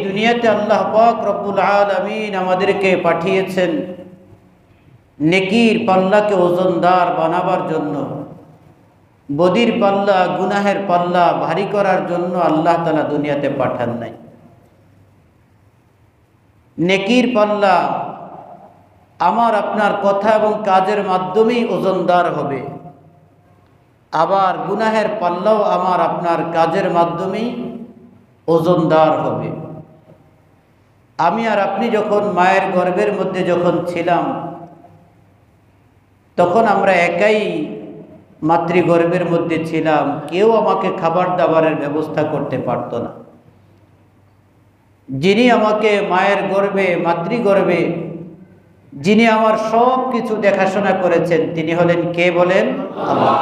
দুনিয়াতে আল্লাহ পাক রব্বুল আলামিন আমাদেরকে পাঠিয়েছেন নেকির পাল্লাকে ওজনদার বানাবার জন্য। বদির পাল্লা, গুনাহের পাল্লা ভারী করার জন্য আল্লাহ তাআলা দুনিয়াতে পাঠান নাই। নেকির পাল্লা আমার আপনার কথা এবং কাজের মাধ্যমেই ওজনদার হবে, আবার গুনাহের পাল্লাও আমার আপনার কাজের মাধ্যমেই ওজনদার হবে। আমি আর আপনি যখন মায়ের গর্ভের মধ্যে যখন ছিলাম, তখন আমরা একাই মাতৃগর্ভের মধ্যে ছিলাম। কেউ আমাকে খাবার দাবারের ব্যবস্থা করতে পারত না। যিনি আমাকে মায়ের গর্ভে, মাতৃগর্ভে যিনি আমার সব কিছু দেখাশোনা করেছেন, তিনি হলেন কে বলেন? আল্লাহ।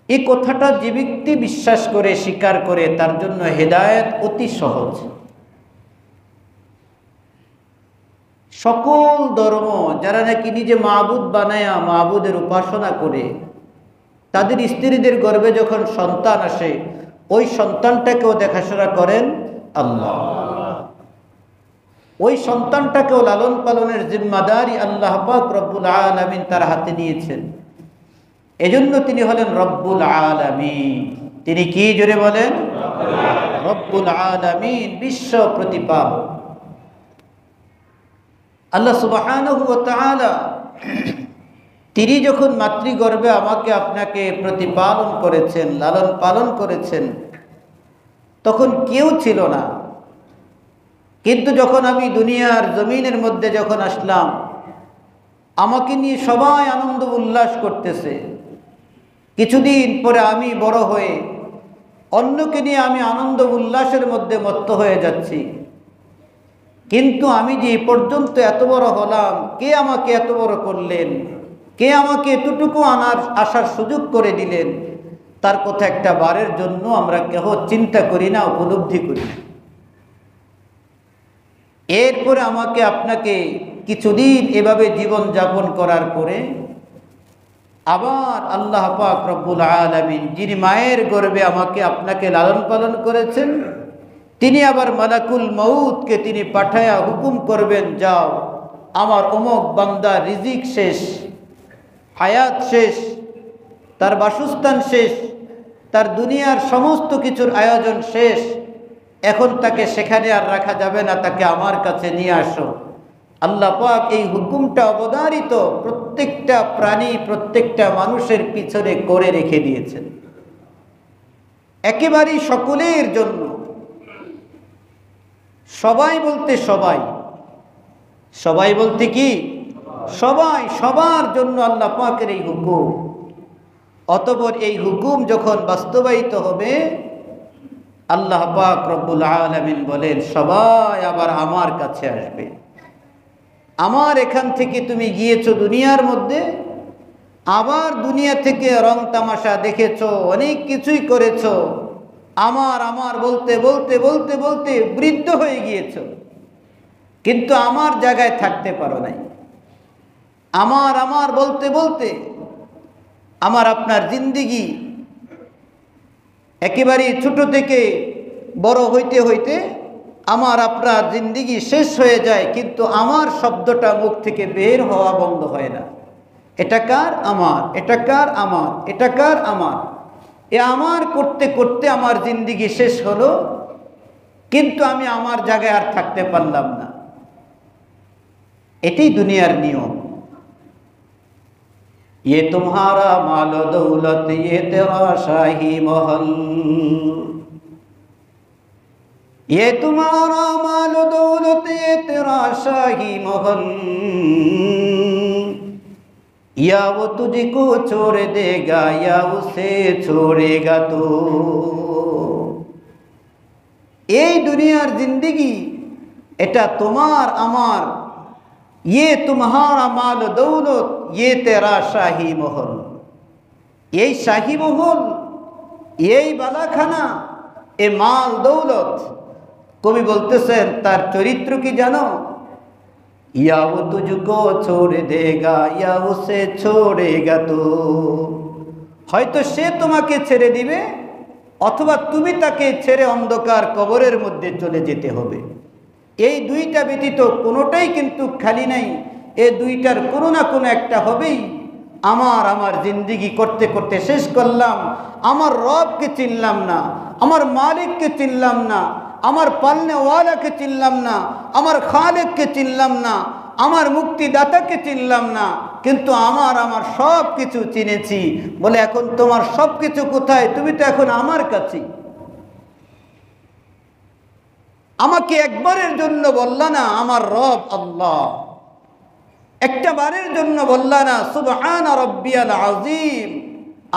এই কথাটা যে ব্যক্তি বিশ্বাস করে, স্বীকার করে, তার জন্য হেদায়েত অতি সহজ। সকল ধর্ম যারা নাকি নিজে মাবুদ বানায়া মাবুদের উপাসনা করে, তাদের স্ত্রীদের গর্ভে যখন সন্তান আসে, ওই সন্তানটাকেও দেখাশোনা করেন আল্লাহ। ওই সন্তানটাকেও লালন পালনের জিম্মাদারি আল্লাহ পাক রব্বুল আলামিন তার হাতে নিয়েছেন। এজন্য তিনি হলেন রব্বুল আলামিন। তিনি কি জোরে বলেন? রব্বুল আলামিন, বিশ্ব প্রতিপালক। আল্লাহ সুবহানাহু ওয়া তাআলা তিনি যখন মাতৃগর্ভে আমাকে আপনাকে প্রতিপালন করেছেন, লালন পালন করেছেন, তখন কেউ ছিল না। কিন্তু যখন আমি দুনিয়ার জমিনের মধ্যে যখন আসলাম, আমাকে নিয়ে সবাই আনন্দ উল্লাস করতেছে। কিছুদিন পরে আমি বড় হয়ে অন্যকে নিয়ে আমি আনন্দ উল্লাসের মধ্যে মত্ত হয়ে যাচ্ছি। কিন্তু আমি যে পর্যন্ত এত বড় হলাম, কে আমাকে এত বড় করলেন, কে আমাকে এতটুকু আসার সুযোগ করে দিলেন, তার কথা একটা বারের জন্য আমরা কেহ চিন্তা করি না, উপলব্ধি করি না। এরপরে আমাকে আপনাকে কিছুদিন এভাবে জীবন যাপন করার পরে আবার আল্লাহ পাক রব্বুল আলামিন, যিনি মায়ের গর্ভে আমাকে আপনাকে লালন পালন করেছেন, তিনি আবার মালাকুল মউতকে তিনি পাঠায়া হুকুম করবেন, যাও আমার অমুক বান্দার রিজিক শেষ, হায়াত শেষ, তার বাসস্থান শেষ, তার দুনিয়ার সমস্ত কিছুর আয়োজন শেষ, এখন তাকে সেখানে আর রাখা যাবে না, তাকে আমার কাছে নিয়ে আসো। আল্লাহ পাক এই হুকুমটা অবধারিত প্রত্যেকটা প্রাণী, প্রত্যেকটা মানুষের পিছনে করে রেখে দিয়েছেন, একেবারেই সকলের জন্য। সবাই বলতে সবাই, সবাই বলতে কি সবাই, সবার জন্য আল্লাহ পাকের এই হুকুম। অতঃপর এই হুকুম যখন বাস্তবায়িত হবে, আল্লাহ পাক রব্বুল আলামিন বলেন, সবাই আবার আমার কাছে আসবে। আমার এখান থেকে তুমি গিয়েছো দুনিয়ার মধ্যে, আবার দুনিয়া থেকে রং তামাশা দেখেছো, অনেক কিছুই করেছো, আমার আমার বলতে বলতে বলতে বলতে বৃদ্ধ হয়ে গিয়েছো, কিন্তু আমার জায়গায় থাকতে পারো নাই। আমার আমার বলতে বলতে আমার আপনার জিন্দেগি একেবারে ছোট থেকে বড় হইতে হইতে আমার আপনার জিন্দেগি শেষ হয়ে যায়, কিন্তু আমার শব্দটা মুখ থেকে বের হওয়া বন্ধ হয় না। এটা কার? আমার। এটা কার? আমার। এটা কার? আমার। এ আমার করতে করতে আমার জিন্দেগি শেষ হলো, কিন্তু আমি আমার জায়গায় আর থাকতে পারলাম না। এটাই দুনিয়ার নিয়ম। ये तुम्हारा माल दौलत, ये तेरा शाही महल, ये तुम्हारा माल दौलत, ये तेरा शाही महल, या वो तुझको छोड़ देगा या उसे छोड़ेगा तो। এই দুনিয়ার জিন্দেগি এটা তোমার আমার, ये तुम्हारा माल दौलत, ये तेरा शाही महल। এই শাহী মহল, এই বালাখানা, এ মাল দৌলত। কবি বলতেছেন তার চরিত্র কি জানো? या वो तुझको छोड़ देगा या उसे छोड़ेगा तो। হয়তো সে তোমাকে ছেড়ে দিবে, অথবা তুমি তাকে ছেড়ে অন্ধকার কবরের মধ্যে চলে যেতে হবে। এই দুইটা ব্যতীত কোনোটাই কিন্তু খালি নাই। এই দুইটার কোনো না কোনো একটা হবেই। আমার জিন্দিগি করতে করতে শেষ করলাম, আমার রবকে চিনলাম না, আমার মালিককে চিনলাম না, আমার পালনেওয়ালাকে চিনলাম না, আমার খালেককে চিনলাম না, আমার মুক্তিদাতাকে চিনলাম না, কিন্তু আমার সব কিছু চিনেছি। বলে এখন তোমার সব কিছু কোথায়? তুমি তো এখন আমার কাছে। আমাকে একবারের জন্য বললা না আমার রব আল্লাহ, একটা বারের জন্য বললা না সুবহান রাব্বিয়াল আযীম।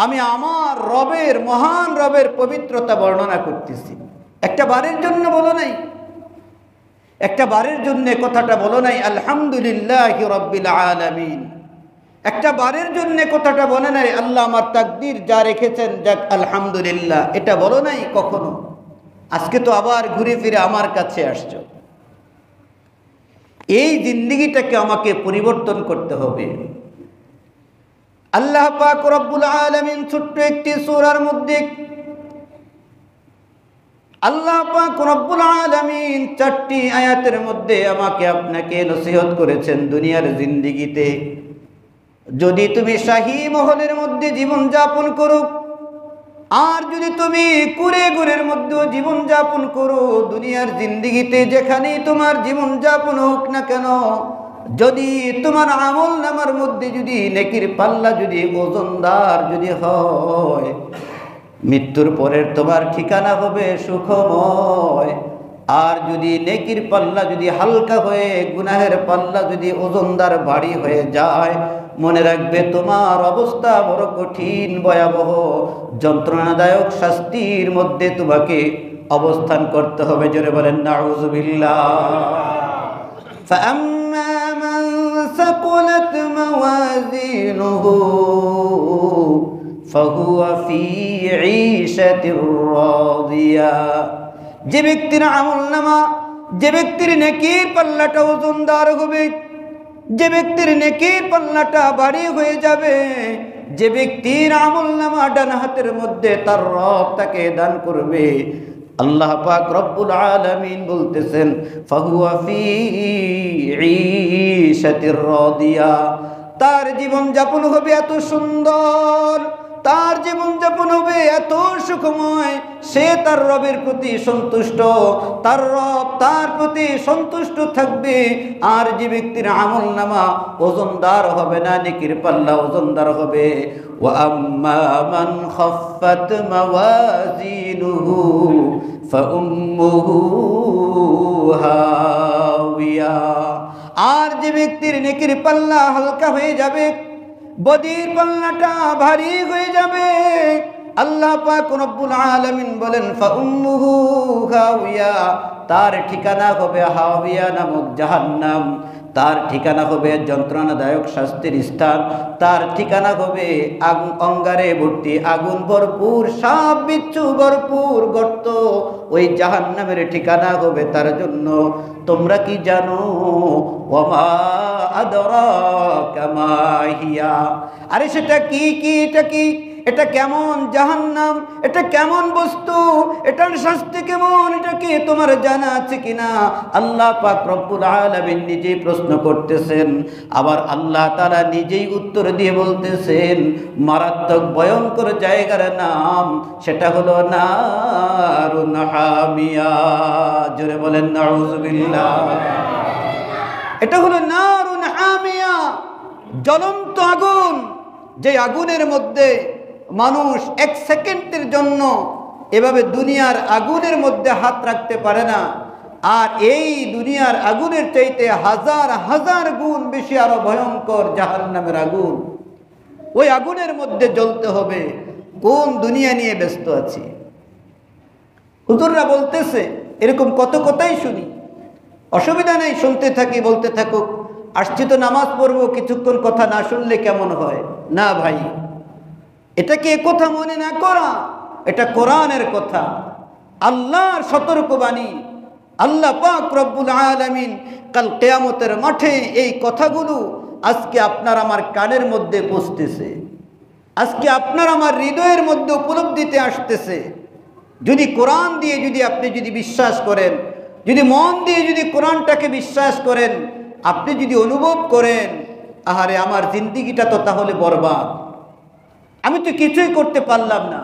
আমি আমার রবের, মহান রবের পবিত্রতা বর্ণনা করতেছি। একটা বারের জন্য বলো নাই, একটা বারের জন্য কথাটা বলো নাই আলহামদুলিল্লাহি রাব্বিল আলামিন। একটা বারের জন্য কথাটা বলে নাই আল্লাহ আমার তাকদীর যা রেখেছেন যাক আলহামদুলিল্লাহ, এটা বলো নাই কখনো। আজকে তো আবার ঘুরে ফিরে আমার কাছে আসছো। এই জিন্দেগিটাকে আমাকে পরিবর্তন করতে হবে। আল্লাহ পাক রব্বুল আলামিন ছোট্ট একটি সূরার মধ্যে আল্লাহ পাক রব্বুল আলামিন 4টি আয়াতের মধ্যে আমাকে আপনাকে নসিহত করেছেন। দুনিয়ার জিন্দেগিতে যদি তুমি শাহী মহলের মধ্যে জীবন যাপন করো, আর যদি তুমি কুরে গুরের মধ্যে জীবন যাপন করো, দুনিয়ার জিন্দেগিতে যেখানে তোমার জীবন যাপন হোক না কেন, যদি তোমার আমল নামার মধ্যে যদি নেকির পাল্লা যদি ওজনদার যদি হয়, মৃত্যুর পরের তোমার ঠিকানা হবে সুখময়। আর যদি নেকির পাল্লা যদি হালকা হয়ে গুনাহের পাল্লা যদি ওজনদার ভারী হয়ে যায়, মনে রাখবে তোমার অবস্থা বড় কঠিন, ভয়াবহ, যন্ত্রণাদায়ক শাস্তির মধ্যে তোমাকে অবস্থান করতে হবে। জোরে বলেন নাউযুবিল্লাহ। فأما من ثقلت موازينه فهو في عيشة راضية। যে ব্যক্তির আমলনামা, যে ব্যক্তির নেকির পাল্লাটা ওজনদার হবে, যে ব্যক্তির নেকির পাল্লাটা ভারী হয়ে যাবে, যে ব্যক্তির আমলনামা ডান হাতের মধ্যে তার রব তাকে দান করবে, আল্লাহ পাক রব্বুল আলামিন বলতেছেন ফাহুয়া ফি ঈশাতির রাদিয়া। তার জীবন যাপন হবে এত সুন্দর, তার জীবন যাপন হবে এত সুখময়, সে তার রবের প্রতি সন্তুষ্ট, তার রব তার প্রতি সন্তুষ্ট থাকবে। আর যে ব্যক্তির আমলনামা ওজনদার হবে না, নেকির পাল্লা ওজনদার হবে, ওয়া আম্মা মান খাফফাত মাওয়াজিনুহু ফাউম্মুহু হাওিয়া। আর যে ব্যক্তির নেকির পাল্লা হালকা হয়ে যাবে, বদির পাল্লাটা ভারী হয়ে যাবে, আল্লাহ পাক রব্বুল আলামিন বলেন ফাউম্মুহু হাওিয়া, তার ঠিকানা হবে হাওিয়া নামক জাহান্নাম, তার ঠিকানা হবে যন্ত্রণাদায়ক শাস্তির স্থান, তার ঠিকানা হবে অঙ্গারে ভর্তি আগুন ভরপুর, সাপ বিচ্ছু ভরপুর গর্ত, ওই জাহান্নামের ঠিকানা হবে তার জন্য। তোমরা কি জানো? ওয়ামা আদরাকা মা হিয়া। আরে সেটা কি? এটা কি? এটা কেমন জাহান্নাম? এটা কেমন বস্তু? এটার শাস্তি কেমন? এটা কি তোমার জানা আছে কিনা? আল্লাহ পাক রব্বুল আলামিন নিজেই প্রশ্ন করতেছেন, আবার আল্লাহ তাআলা নিজেই উত্তর দিয়ে বলতেছেন মারাত্মক ভয়ঙ্কর জায়গার নাম, সেটা হলো নারুন হামিয়া। জোরে বলেন নাউযুবিল্লাহ। এটা হলো নারুন হামিয়া, জ্বলন্ত আগুন, যে আগুনের মধ্যে মানুষ এক সেকেন্ডের জন্য এভাবে দুনিয়ার আগুনের মধ্যে হাত রাখতে পারে না। আর এই দুনিয়ার আগুনের চাইতে হাজার হাজার গুণ বেশি আরো ভয়ঙ্কর জাহান্নামের আগুন। ওই আগুনের মধ্যে জ্বলতে হবে। কোন দুনিয়া নিয়ে ব্যস্ত আছি? হুজুররা বলতেছে, এরকম কত কথাই শুনি, অসুবিধা নেই, শুনতে থাকি, বলতে থাকুক। আসছি তো নামাজ পড়বো, কিছুক্ষণ কথা না শুনলে কেমন হয়? না ভাই, এটা কি এ কথা মনে না করা? এটা কোরআনের কথা, আল্লাহর সতর্কবাণী। আল্লাহ পাক রব্বুল আলামিন কাল কিয়ামতের মাঠে এই কথাগুলো আজকে আপনার আমার কানের মধ্যে পৌঁছতেছে, আজকে আপনার আমার হৃদয়ের মধ্যে উপলব্ধিতে আসতেছে। যদি কোরআন দিয়ে যদি আপনি যদি বিশ্বাস করেন, যদি মন দিয়ে যদি কোরআনটাকে বিশ্বাস করেন, আপনি যদি অনুভব করেন, আহারে আমার জিন্দিগিটা তো তাহলে বরবাদ, আমি তো কিছুই করতে পারলাম না,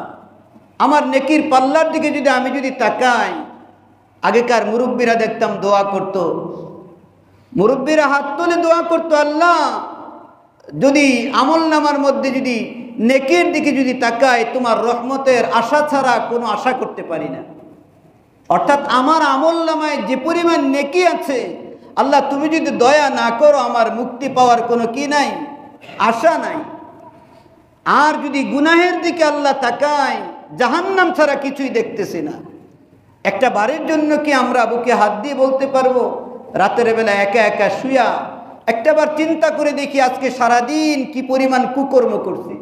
আমার নেকির পাল্লার দিকে যদি আমি যদি তাকাই, আগেকার মুরব্বীরা দেখতাম দোয়া করত, মুরব্বীরা হাত তুলে দোয়া করত, আল্লাহ যদি আমল নামার মধ্যে যদি নেকির দিকে যদি তাকায়, তোমার রহমতের আশা ছাড়া কোনো আশা করতে পারি না। অর্থাৎ আমার আমল নামায় যে পরিমাণ নেকি আছে, আল্লাহ তুমি যদি দয়া না করো, আমার মুক্তি পাওয়ার কোনো কি নাই, আশা নাই। আর যদি গুনাহের দিকে আল্লাহ তাকায়, জাহান্নাম ছাড়া কিছুই দেখতেছি না। একটা বারের জন্য কি আমরা বুকে হাত দিয়ে বলতে পারবো, রাতের বেলা একা একা শুয়া একটাবার চিন্তা করে দেখি আজকে সারাদিন কি পরিমাণ কুকর্ম করছি,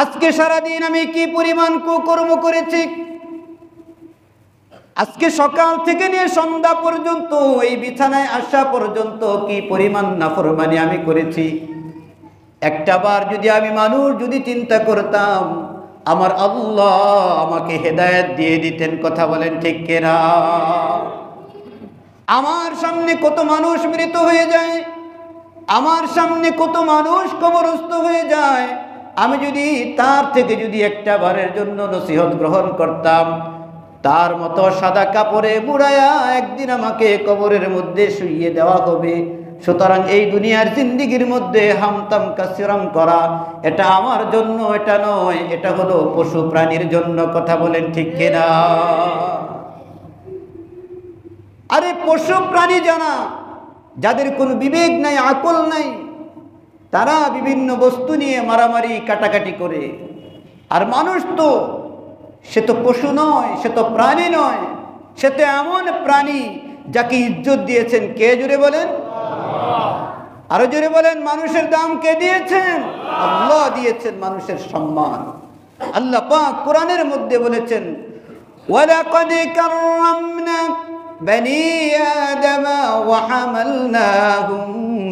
আজকে সারাদিন আমি কি পরিমাণ কুকর্ম করেছি, আজকে সকাল থেকে নিয়ে সন্ধ্যা পর্যন্ত এই বিছানায় আসা পর্যন্ত কি পরিমাণ নাফরমানি আমি করেছি। একটাবার যদি আমি মানুষ যদি চিন্তা করতাম, আমার আল্লাহ আমাকে হেদায়েত দিয়ে দিতেন। কথা বলেন ঠিক কিনা? আমার সামনে কত মানুষ মৃত হয়ে যায়, আমার সামনে কত মানুষ কবরস্থ হয়ে যায়, আমি যদি তার থেকে যদি একটা বারের জন্য নসিহত গ্রহণ করতাম, তার মতো সাদা কাপড়ে বুড়ায়া একদিন আমাকে কবরের মধ্যে শুইয়ে দেওয়া হবে। সুতরাং এই দুনিয়ার জিন্দিগির মধ্যে হামতাম কাসিরাম করা, এটা আমার জন্য এটা নয়, এটা হলো পশু প্রাণীর জন্য। কথা বলেন ঠিক কিনা? আরে পশু প্রাণী জানা, যাদের কোনো বিবেক নাই, আকল নাই, তারা বিভিন্ন বস্তু নিয়ে মারামারি কাটাকাটি করে। আর মানুষ তো, সে তো পশু নয়, সে তো প্রাণী নয়, সে তো এমন প্রাণী যাকে ইজ্জত দিয়েছেন কে? জোরে বলেন, আরো জোরে বলেন। মানুষের দাম কে দিয়েছেন? আল্লাহ দিয়েছেন মানুষের সম্মান। আল্লাহ পাক কোরআনের মধ্যে বলেছেন, ওয়ালাকাদ কাররামনা বনি আদম ওয়া হামালনাহুম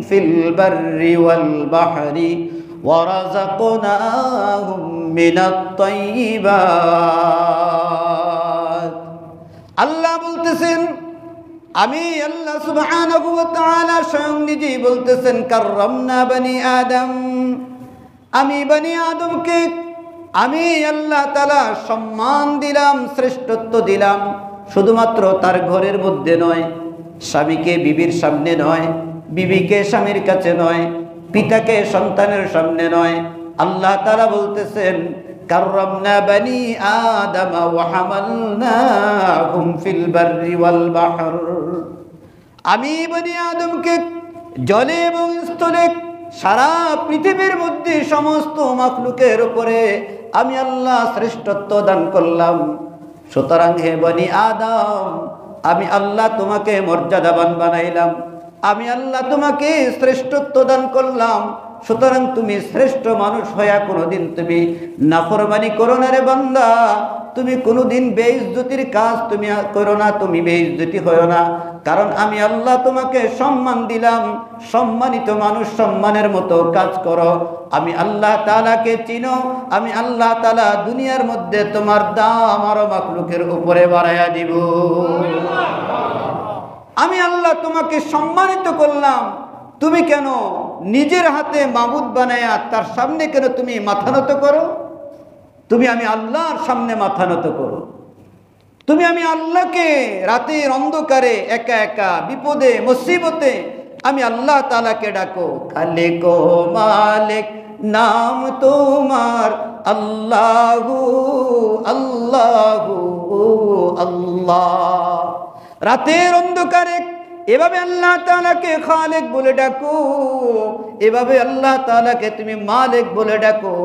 ফিল বাররি ওয়াল বাহরি ওয়া রাযাকনাহুম মিনাত তাইয়্যিবাত। আল্লাহ বলতেছেন, আমি আল্লাহ সুবহানাহু ওয়া তাআলা স্বয়ং নিজেই বলতেছেন, কাররামনা বনি আদম, আমি বনি আদমকে আমি আল্লাহ তাআলা সম্মান দিলাম, শ্রেষ্ঠত্ব দিলাম। শুধুমাত্র তার ঘরের মধ্যে নয়, স্বামীকে বিবির সামনে নয়, বিবিকে স্বামীর কাছে নয়, পিতাকে সন্তানের সামনে নয়। আল্লাহ তাআলা বলতেছেন, কাররামনা বনি আদম ওয়া হামালনাহুম ফিল বাররি ওয়াল বাহর, আমি বনি আদমকে জলে এবং স্থলে সারা পৃথিবীর মধ্যে সমস্ত মাখলুকের উপরে আমি আল্লাহ শ্রেষ্ঠত্ব দান করলাম। সুতরাং হে বনি আদম, আমি আল্লাহ তোমাকে মর্যাদাবান বানাইলাম, আমি আল্লাহ তোমাকে শ্রেষ্ঠত্ব দান করলাম। সুতরাং তুমি শ্রেষ্ঠ মানুষ হইয়া কোনোদিন তুমি নাফরমানি করো না রে বান্দা। তুমি কোনোদিন বেইজ্জতির কাজ তুমি করো না, তুমি বেইজ্জতি হইও না। কারণ আমি আল্লাহ তোমাকে সম্মান দিলাম, সম্মানিত মানুষ সম্মানের মতো কাজ করো। আমি আল্লাহ তাআলাকে চিনো, আমি আল্লাহ তাআলা দুনিয়ার মধ্যে তোমার দাম আরো মাখলুকের উপরে বাড়াইয়া দিব। আমি আল্লাহ তোমাকে সম্মানিত করলাম, তুমি কেন নিজের হাতে মাবুদ বানায়া তার সামনে কেন তুমি মাথা নত করো? তুমি আমি আল্লাহর সামনে মাথা নত করো। তুমি আমি আল্লাহকে রাতের অন্ধকারে একা একা বিপদে মুসিবতে আমি আল্লাহ তাআলাকে ডাকো। খালিক ও মালিক নাম তোমার আল্লাহু আল্লাহু আল্লাহ। রাতের অন্ধকারে এভাবে আল্লাহ তাআলাকে খালিক বলে ডাকো, এভাবে আল্লাহ তাআলাকে তুমি মালিক বলে ডাকো,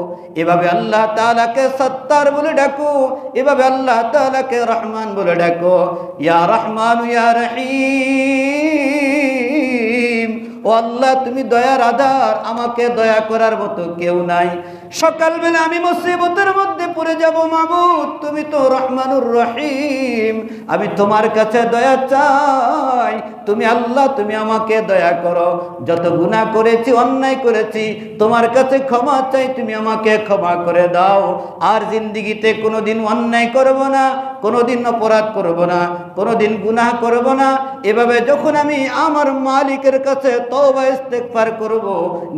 এভাবে আল্লাহ তাআলাকে সত্তার বলে ডাকো, এভাবে আল্লাহ তাআলাকে রহমান বলে ডাকো। ইয়া রহমান ইয়া রহিম ও আল্লাহ তুমি দয়ার আধার, আমাকে দয়া করার মতো কেউ নাই। সকালবেলা আমি মুসিবতের মধ্যে পড়ে যাব, মাবুদ তুমি তো রহমানুর রহিম, আমি তোমার কাছে দয়া চাই, তুমি আল্লাহ তুমি আমাকে দয়া করো। যত গুনাহ করেছি, অন্যায় করেছি, তোমার কাছে ক্ষমা চাই, তুমি আমাকে ক্ষমা করে দাও। আর জিন্দেগিতে কোনোদিন অন্যায় করব না, কোনোদিন অপরাধ করব না, কোনোদিন গুনাহ করব না। এভাবে যখন আমি আমার মালিকের কাছে তওবা ইস্তেগফার করব,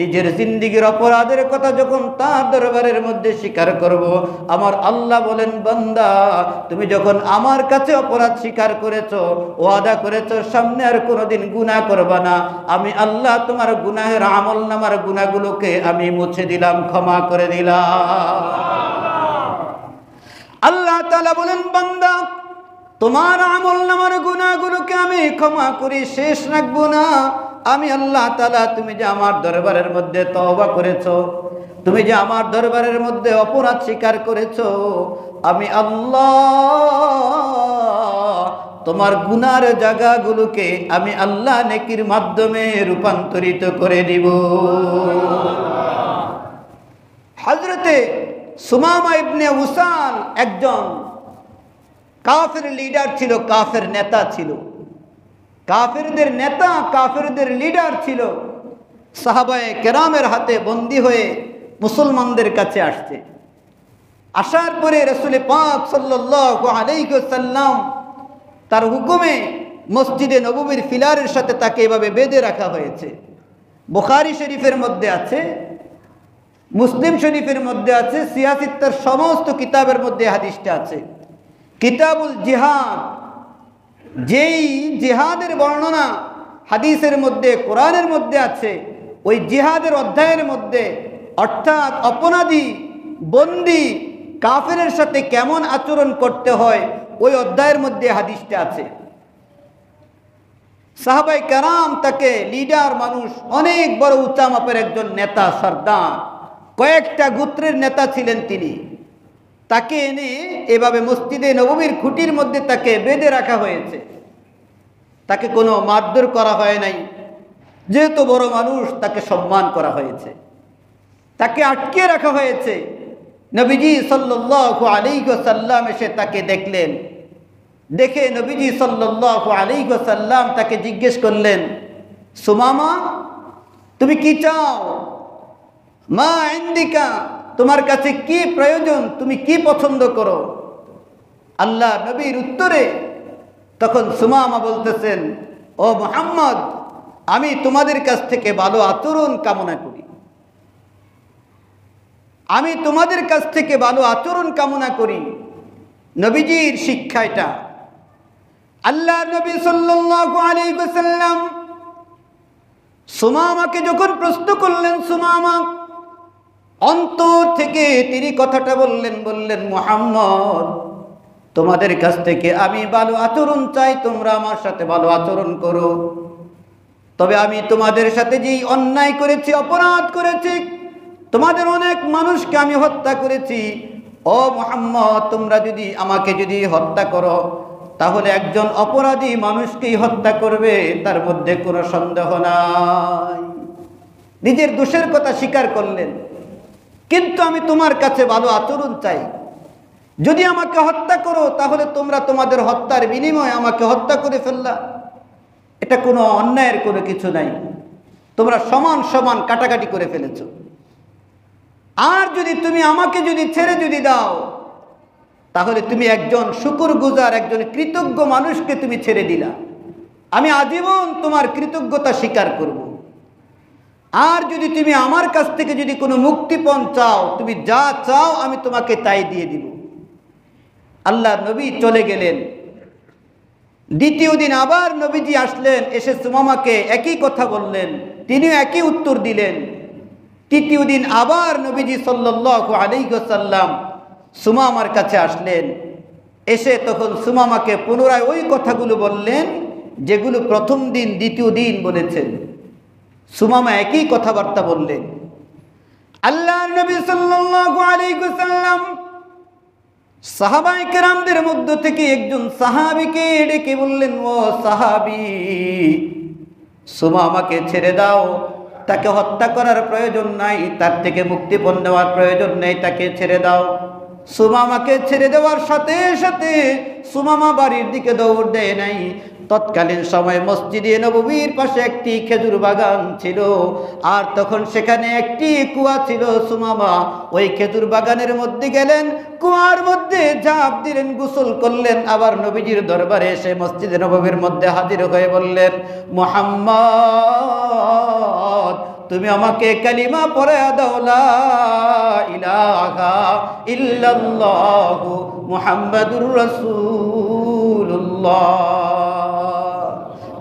নিজের জিন্দেগির অপরাধের কথা যখন তার দরবারের মধ্যে স্বীকার করব, আমার আল্লাহ বলেন, বান্দা তুমি যখন আমার কাছে অপরাধ স্বীকার করেছো, ওয়াদা করেছো সামনে আর কোনোদিন গুনাহ করবা না, আমি আল্লাহ তোমার গুনাহের আমলনামার গুনাহগুলোকে আমি মুছে দিলাম, ক্ষমা করে দিলাম। আল্লাহ তাআলা বলেন, বান্দা তোমার আমলনামার গুনাহগুলোকে আমি ক্ষমা করি, শেষ রাখবো না। আমি আল্লাহ তাআলা তুমি যে আমার দরবারের মধ্যে তওবা করেছো, তুমি যে আমার দরবারের মধ্যে অপরাধ স্বীকার করেছো, আমি আল্লাহ তোমার গুনার জায়গাগুলোকে আমি আল্লাহ নেকির মাধ্যমে রূপান্তরিত করে দিব। হযরতে সুমামা ইবনে উসাল একজন কাফের লিডার ছিল, কাফের নেতা ছিল, কাফেরদের নেতা, কাফেরদের লিডার ছিল। সাহাবায়ে কেরামের হাতে বন্দী হয়ে মুসলমানদের কাছে আসছে। আসার পরে রাসূল পাক সাল্লাল্লাহু আলাইহি ওয়াসাল্লাম তার হুকুমে মসজিদে নববীর ফিলারের সাথে তাকে এভাবে বেঁধে রাখা হয়েছে। বুখারী শরীফের মধ্যে আছে, মুসলিম শরীফের মধ্যে আছে, সিয়াসিত্তার সমস্ত কিতাবের মধ্যে হাদিসটা আছে। কিতাবুল জিহাদ, যেই জিহাদের বর্ণনা হাদিসের মধ্যে কোরআনের মধ্যে আছে, ওই জিহাদের অধ্যায়ের মধ্যে, অর্থাৎ অপরাধী বন্দী কাফেরের সাথে কেমন আচরণ করতে হয়, ওই অধ্যায়ের মধ্যে হাদিসটা আছে। সাহাবায়ে কেরাম তাকে লিডার মানুষ, অনেক বড় উঁচা মাপের একজন নেতা, সর্দার, কয়েকটা গোত্রের নেতা ছিলেন তিনি। তাকে এনে এভাবে মসজিদে নববীর খুঁটির মধ্যে তাকে বেঁধে রাখা হয়েছে। তাকে কোনো মারধর করা হয় নাই, যেহেতু বড় মানুষ তাকে সম্মান করা হয়েছে। তাকে আটকে রাখা হয়েছে। নবীজি সাল্লাল্লাহু আলাইহি ওয়াসাল্লাম এসে তাকে দেখলেন। দেখে নবীজি সাল্লাল্লাহু আলাইহি ওয়াসাল্লাম তাকে জিজ্ঞেস করলেন, সুমামা তুমি কি চাও? মা ইনদিকা, তোমার কাছে কি প্রয়োজন, তুমি কি পছন্দ করো? আল্লাহ নবীর উত্তরে তখন সুমামা বলতেছেন, ও মুহাম্মদ, আমি তোমাদের কাছ থেকে ভালো আচরণ কামনা করি, আমি তোমাদের কাছ থেকে ভালো আচরণ কামনা করি। নবীজির শিক্ষা এটা। আল্লাহ নবী সাল্লাল্লাহু আলাইহি ওয়াসাল্লাম সুমামাকে যখন প্রশ্ন করলেন, সুমামা অন্তর থেকে তিনি কথাটা বললেন, মুহাম্মদ তোমাদের কাছ থেকে আমি ভালো আচরণ চাই, তোমরা আমার সাথে ভালো আচরণ করো। তবে আমি তোমাদের সাথে যেই অন্যায় করেছি, অপরাধ করেছি, তোমাদের অনেক মানুষকে আমি হত্যা করেছি। ও মুহাম্মদ, তোমরা যদি আমাকে হত্যা করো, তাহলে একজন অপরাধী মানুষকেই হত্যা করবে, তার মধ্যে কোনো সন্দেহ নাই। নিজের দোষের কথা স্বীকার করলেন, কিন্তু আমি তোমার কাছে ভালো আচরণ চাই। যদি আমাকে হত্যা করো, তাহলে তোমরা তোমাদের হত্যার বিনিময়ে আমাকে হত্যা করে ফেললা, এটা কোনো অন্যায়ের কোনো কিছু নাই, তোমরা সমান সমান কাটাকাটি করে ফেলেছো। আর যদি তুমি আমাকে ছেড়ে দাও, তাহলে তুমি একজন শুকরগুজার, একজন কৃতজ্ঞ মানুষকে তুমি ছেড়ে দিলা, আমি আজীবন তোমার কৃতজ্ঞতা স্বীকার করব। আর যদি তুমি আমার কাছ থেকে কোনো মুক্তিপণ চাও, তুমি যা চাও আমি তোমাকে তাই দিয়ে দিব। আল্লাহ নবী চলে গেলেন। দ্বিতীয় দিন আবার নবীজি আসলেন, এসে সুমামাকে একই কথা বললেন, তিনিও একই উত্তর দিলেন। তৃতীয় দিন আবার নবীজি সাল্লাল্লাহু আলাইহি ওয়াসাল্লাম সুমামার কাছে আসলেন। এসে তখন সুমামাকে পুনরায় ওই কথাগুলো বললেন যেগুলো প্রথম দিন, দ্বিতীয় দিন বলেছেন। সুমামা একই কথাবার্তা বললেন। আল্লাহর নবী সাল্লাল্লাহু আলাইহি ওয়াসাল্লাম সাহাবায়ে কেরামদের মধ্য থেকে একজন সাহাবীকে ডেকে বললেন, ও সাহাবী, সুমামাকে ছেড়ে দাও, তাকে হত্যা করার প্রয়োজন নাই, তার থেকে মুক্তিপণ নেওয়ার প্রয়োজন নেই, তাকে ছেড়ে দাও। সুমামাকে ছেড়ে দেওয়ার সাথে সাথে সুমামা বাড়ির দিকে দৌড় দেয় নাই। তৎকালীন সময় মসজিদে নববীর পাশে একটি খেজুর বাগান ছিল, আর তখন সেখানে একটি কুয়া ছিল। সুমামা ওই খেজুর বাগানের মধ্যে গেলেন, কুয়ার মধ্যে ঝাঁপ দিলেন, গোসল করলেন, আবার নবীজির দরবারে এসে মসজিদে নববীর মধ্যে হাজির হয়ে বললেন, মুহাম্মদ, তুমি আমাকে কালিমা পড়ে দাও, লা ইলাহা ইল্লাল্লাহু মুহাম্মাদুর রাসূলুল্লাহ।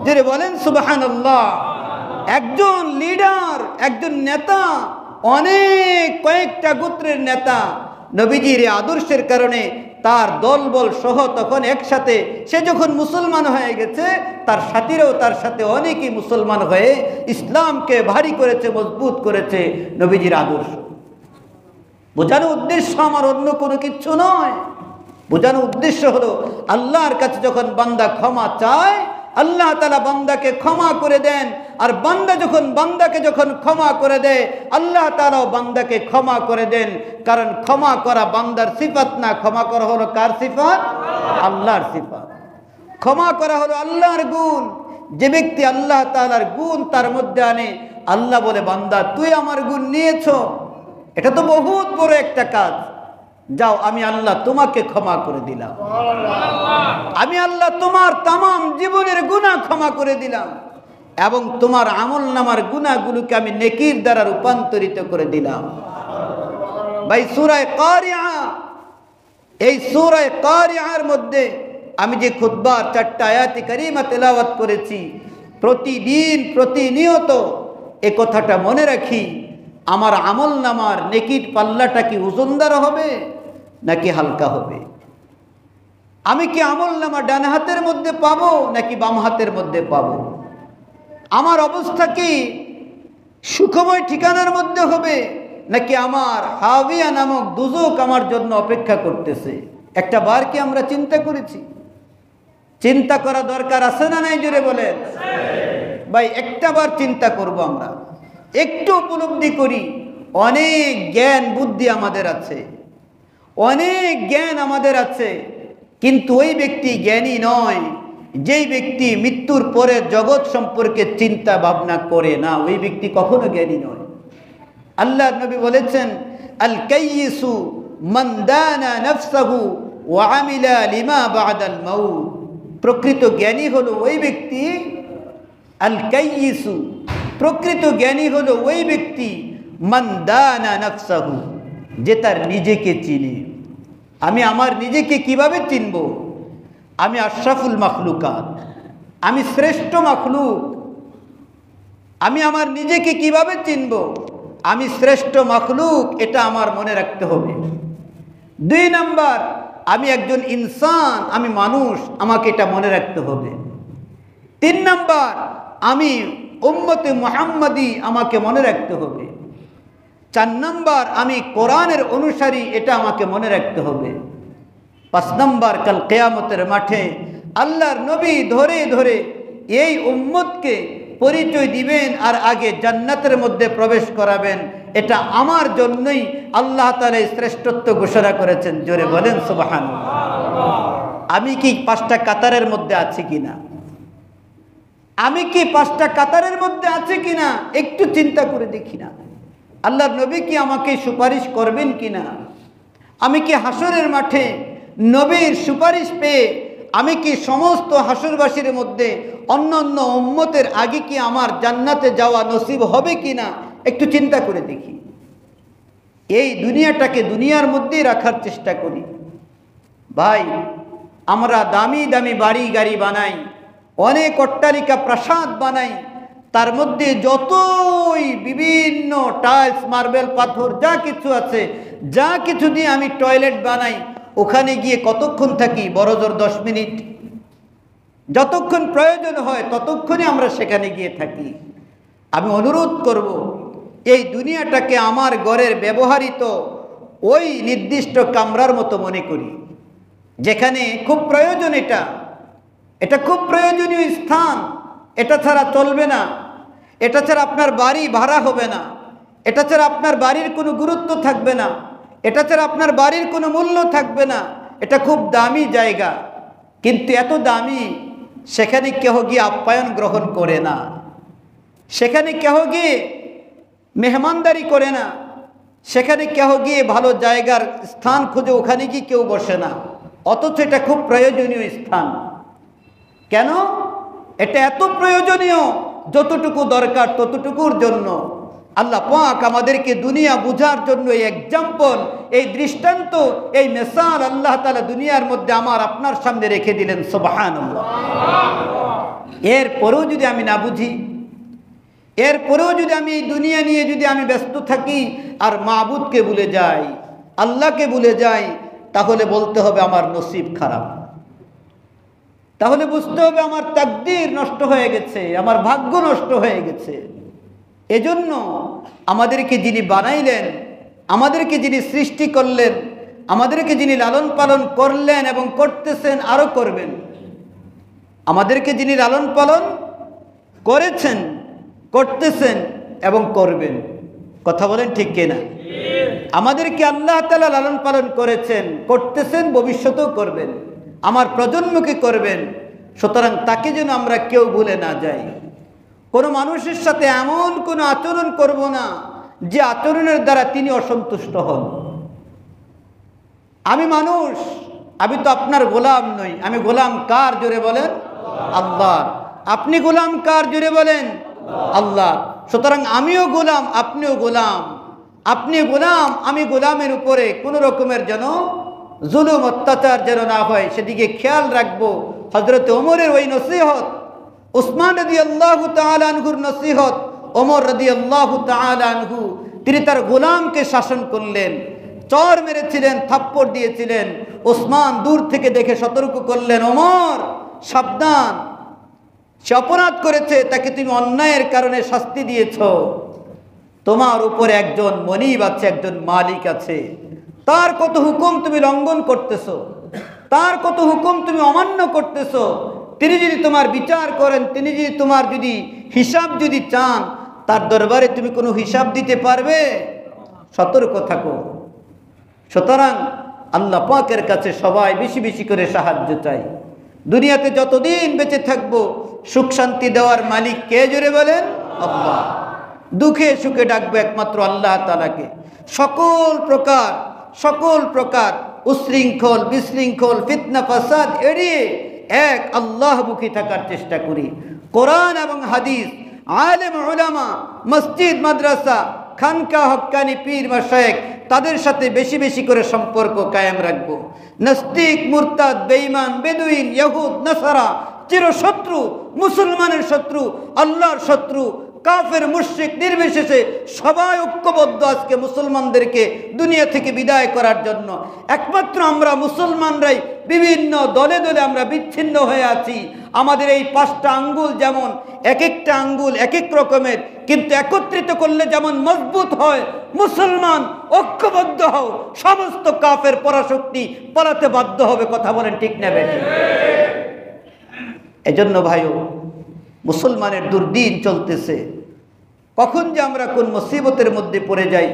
যারা বলেন সুবহানাল্লাহ। একজন লিডার, একজন নেতা, অনেক কয়েকটা গোত্রের নেতা, নবীজির আদর্শের কারণে তার দলবল সহ তখন একসাথে, সে যখন মুসলমান হয়ে গেছে, তার সাথীরাও তার সাথে অনেকেই মুসলমান হয়ে ইসলামকে ভারী করেছে, মজবুত করেছে নবীজির আদর্শ। বোঝানোর উদ্দেশ্য আমার অন্য কোনো কিছু নয়। বোঝানোর উদ্দেশ্য হলো আল্লাহর কাছে যখন বান্দা ক্ষমা চায়, আল্লাহ তাআলা বান্দাকে ক্ষমা করে দেন, আর বান্দা যখন বান্দাকে ক্ষমা করে দেয়, আল্লাহ তাআলাও বান্দাকে ক্ষমা করে দেন। কারণ ক্ষমা করা বান্দার সিফাত না, ক্ষমা করা হলো কার সিফাত? আল্লাহর সিফাত। ক্ষমা করা হলো আল্লাহর গুণ। যে ব্যক্তি আল্লাহ তাআলার গুণ তার মধ্যে আনে, আল্লাহ বলে, বান্দা তুই আমার গুণ নিয়েছো, এটা তো বহুত বড় একটা কাজ, যাও আমি আল্লাহ তোমাকে ক্ষমা করে দিলাম, আমি আল্লাহ তোমার তামাম জীবনের গুনাহ ক্ষমা করে দিলাম, এবং তোমার আমল নামার গুনাহগুলোকে আমি নেকির দ্বারা রূপান্তরিত করে দিলাম। ভাই সূরা কারিআ, এই সূরা কারিআর মধ্যে আমি যে খুতবার 4টা আয়াতে কারিমা তেলাওয়াত করেছি, প্রতিদিন প্রতিনিয়ত এ কথাটা মনে রাখি, আমার আমল নামার নেকির পাল্লাটা কি ওজনদার হবে নাকি হালকা হবে? আমি কি আমল নামা ডান হাতের মধ্যে পাবো নাকি বাম হাতের মধ্যে পাবো? আমার অবস্থা কি সুখময় ঠিকানার মধ্যে হবে নাকি আমার হাবিয়া নামক দুজক আমার জন্য অপেক্ষা করতেছে? একটা বার কি আমরা চিন্তা করেছি? চিন্তা করা দরকার আছে না নাই? জোরে বলেন ভাই। একটা বার চিন্তা করব, আমরা একটু উপলব্ধি করি, অনেক জ্ঞান বুদ্ধি আমাদের আছে, অনেক জ্ঞান আমাদের আছে, কিন্তু ওই ব্যক্তি জ্ঞানী নয় যেই ব্যক্তি মৃত্যুর পরে জগৎ সম্পর্কে চিন্তা ভাবনা করে না, ওই ব্যক্তি কখনো জ্ঞানী নয়। আল্লাহর নবী বলেছেন, আল কাইয়িসু মান দানা নাফসাহু ওয়া আমিলা লিমা বাদাল মাউত। প্রকৃত জ্ঞানী হলো ওই ব্যক্তি, আল কাইয়িসু, প্রকৃত জ্ঞানী হলো ওই ব্যক্তি, মান দানা নাফসাহু, যে তার নিজেকে চিনে। আমি আমার নিজেকে কিভাবে চিনব? আমি আশরাফুল মাখলুকাত, আমি শ্রেষ্ঠ মাখলুক। আমি আমার নিজেকে কিভাবে চিনব? আমি শ্রেষ্ঠ মাখলুক, এটা আমার মনে রাখতে হবে। 2 নাম্বার, আমি একজন ইনসান, আমি মানুষ, আমাকে এটা মনে রাখতে হবে। 3 নাম্বার, আমি উম্মতে মুহাম্মাদি, আমাকে মনে রাখতে হবে। 4 নাম্বার, আমি কোরআনের অনুসারী, এটা আমাকে মনে রাখতে হবে। 5 নাম্বার, কাল কিয়ামতের মাঠে আল্লাহর নবী ধরে ধরে এই উম্মতকে পরিচয় দিবেন আর আগে জান্নাতের মধ্যে প্রবেশ করাবেন। এটা আমার জন্যই আল্লাহ তাআলা শ্রেষ্ঠত্ব ঘোষণা করেছেন। জোরে বলেন সুবহানাল্লাহ। আমি কি 5টা কাতারের মধ্যে আছি কিনা? আমি কি 5টা কাতারের মধ্যে আছি কিনা একটু চিন্তা করে দেখি না। আল্লাহর নবী কি আমাকে সুপারিশ করবেন কিনা? আমি কি হাসরের মাঠে নবীর সুপারিশ পেয়ে আমি কি সমস্ত হাসরবাসীর মধ্যে অন্য অন্য উম্মতের আগে কি আমার জান্নাতে যাওয়া নসিব হবে কিনা একটু চিন্তা করে দেখি। এই দুনিয়াটাকে দুনিয়ার মধ্যেই রাখার চেষ্টা করি। ভাই, আমরা দামি দামি বাড়ি গাড়ি বানাই, অনেক অট্টালিকা প্রাসাদ বানাই, তার মধ্যে যতই বিভিন্ন টাইলস মার্বেল পাথর যা কিছু আছে, যা কিছু দিয়ে আমি টয়লেট বানাই, ওখানে গিয়ে কতক্ষণ থাকি? বড়জোর 10 মিনিট। যতক্ষণ প্রয়োজন হয় ততক্ষণই আমরা সেখানে গিয়ে থাকি। আমি অনুরোধ করব, এই দুনিয়াটাকে আমার ঘরের ব্যবহৃত ওই নির্দিষ্ট কামরার মতো মনে করি, যেখানে খুব প্রয়োজন, এটা খুব প্রয়োজনীয় স্থান। এটা ছাড়া চলবে না, এটা ছাড়া আপনার বাড়ি ভাড়া হবে না, এটা ছাড়া আপনার বাড়ির কোনো গুরুত্ব থাকবে না, এটা ছাড়া আপনার বাড়ির কোনো মূল্য থাকবে না। এটা খুব দামি জায়গা, কিন্তু এত দামি, সেখানে কেহ গিয়ে আপ্যায়ন গ্রহণ করে না, সেখানে কেহ গিয়ে মেহমানদারি করে না, সেখানে কেহ গিয়ে ভালো জায়গার স্থান খুঁজে ওখানে গিয়ে কেউ বসে না, অথচ এটা খুব প্রয়োজনীয় স্থান। কেন? এটা এত প্রয়োজনীয়, যতটুকু দরকার ততটুকুর জন্য আল্লাহ পাক আমাদেরকে দুনিয়া বুঝার জন্য এই এক্সাম্পল, এই দৃষ্টান্ত, এই মিসাল আল্লাহ তাআলা দুনিয়ার মধ্যে আমার আপনার সামনে রেখে দিলেন। সুবহানাল্লাহ। এরপরেও যদি আমি না বুঝি, এরপরেও যদি আমি এই দুনিয়া নিয়ে যদি আমি ব্যস্ত থাকি আর মাবুদকে ভুলে যাই, আল্লাহকে ভুলে যাই, তাহলে বলতে হবে আমার নসিব খারাপ, তাহলে বুঝতে হবে আমার তাকদীর নষ্ট হয়ে গেছে, আমার ভাগ্য নষ্ট হয়ে গেছে। এজন্য আমাদেরকে যিনি বানাইলেন, আমাদেরকে যিনি সৃষ্টি করলেন, আমাদেরকে যিনি লালন পালন করলেন এবং করতেছেন, আরও করবেন, আমাদেরকে যিনি লালন পালন করেছেন, করতেছেন এবং করবেন, কথা বলেন ঠিক কিনা? আমাদেরকে আল্লাহ তাআলা লালন পালন করেছেন, করতেছেন, ভবিষ্যতেও করবেন, আমার প্রজন্মকে করবেন। সুতরাং তাকে যেন আমরা কেউ ভুলে না যাই। কোনো মানুষের সাথে এমন কোনো আচরণ করব না যে আচরণের দ্বারা তিনি অসন্তুষ্ট হন। আমি মানুষ, আমি তো আপনার গোলাম নই। আমি গোলাম কার? জোরে বলেন আল্লাহ। আপনি গোলাম কার? জোরে বলেন আল্লাহ। সুতরাং আমিও গোলাম, আপনিও গোলাম, আপনি গোলাম, আমি গোলামের উপরে কোনো রকমের যেন জুলুম অত্যাচার যেন না হয়, সেদিকে খেয়াল রাখবো। হযরত ওমরের ওই নসিহত, উসমান রাদিয়াল্লাহু তাআলা আনহুর নসিহত, ওমর রাদিয়াল্লাহু তাআলা আনহু তিনি তার গোলামকে শাসন করলেন, চর মেরেছিলেন, থাপ্পড় দিয়েছিলেন। উসমান দূর থেকে দেখে সতর্ক করলেন, ওমর সাবধান, সে অপরাধ করেছে, তাকে তুমি অন্যায়ের কারণে শাস্তি দিয়েছ, তোমার উপরে একজন মনিব আছে, একজন মালিক আছে, তার কত হুকুম তুমি লঙ্ঘন করতেছো, তার কত হুকুম তুমি অমান্য করতেছো। তিনি যদি তোমার বিচার করেন, তিনি যদি তোমার যদি হিসাব যদি চান, তার দরবারে তুমি কোনো হিসাব দিতে পারবে? সতর্ক থাকো। সুতরাং আল্লাহ পাকের কাছে সবাই বেশি বেশি করে সাহায্য চাই। দুনিয়াতে যতদিন বেঁচে থাকবো, সুখ শান্তি দেওয়ার মালিক কে? জোরে বলেন আল্লাহ। দুঃখে সুখে ডাকবো একমাত্র আল্লাহ তাআলাকে। সকল প্রকার উশৃঙ্খল, বিশৃঙ্খল, ফিতনা, ফাসাদ এড়িয়ে এক আল্লাহমুখী থাকার চেষ্টা করি। কোরআন এবং হাদিস, আলেম উলামা, মসজিদ মাদ্রাসা, খানকা, হক্কানি, পীর মাশায়েখ, তাদের সাথে বেশি বেশি করে সম্পর্ক কায়েম রাখবো। নাস্তিক, মুরতাদ, বেঈমান, বেদুইন, ইহুদ, নাসারা, চিরশত্রু, মুসলমানের শত্রু, আল্লাহর শত্রু, কাফের, মুশরিক নির্বিশেষে সবাই ঐক্যবদ্ধ আজকে মুসলমানদেরকে দুনিয়া থেকে বিদায় করার জন্য। একমাত্র আমরা মুসলমানরাই বিভিন্ন দলে দলে আমরা বিচ্ছিন্ন হয়ে আছি। আমাদের এই 5টা আঙ্গুল যেমন এক একটা আঙ্গুল এক এক রকমের, কিন্তু একত্রিত করলে যেমন মজবুত হয়। মুসলমান ঐক্যবদ্ধ হও, সমস্ত কাফের পরাশক্তি পালাতে বাধ্য হবে। কথা বলেন ঠিক না বেঠিক? এজন্য ভাইও, মুসলমানের দুর্দিন চলতেছে, কখন যে আমরা কোন মুসিবতের মধ্যে পড়ে যাই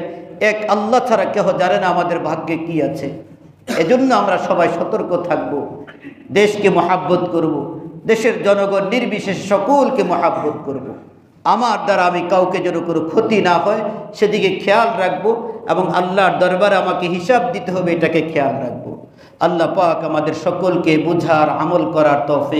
এক আল্লাহ ছাড়া কেহ জানে না আমাদের ভাগ্যে কি আছে। এজন্য আমরা সবাই সতর্ক থাকব, দেশকে মহাব্বত করব, দেশের জনগণ নির্বিশেষ সকলকে মহাব্বত করব। আমার দ্বারা আমি কাউকে যেন কোনো ক্ষতি না হয় সেদিকে খেয়াল রাখব, এবং আল্লাহর দরবারে আমাকে হিসাব দিতে হবে এটাকে খেয়াল রাখব। আল্লাহ পাক আমাদের সকলকে বুঝার, আমল করার তৌফিক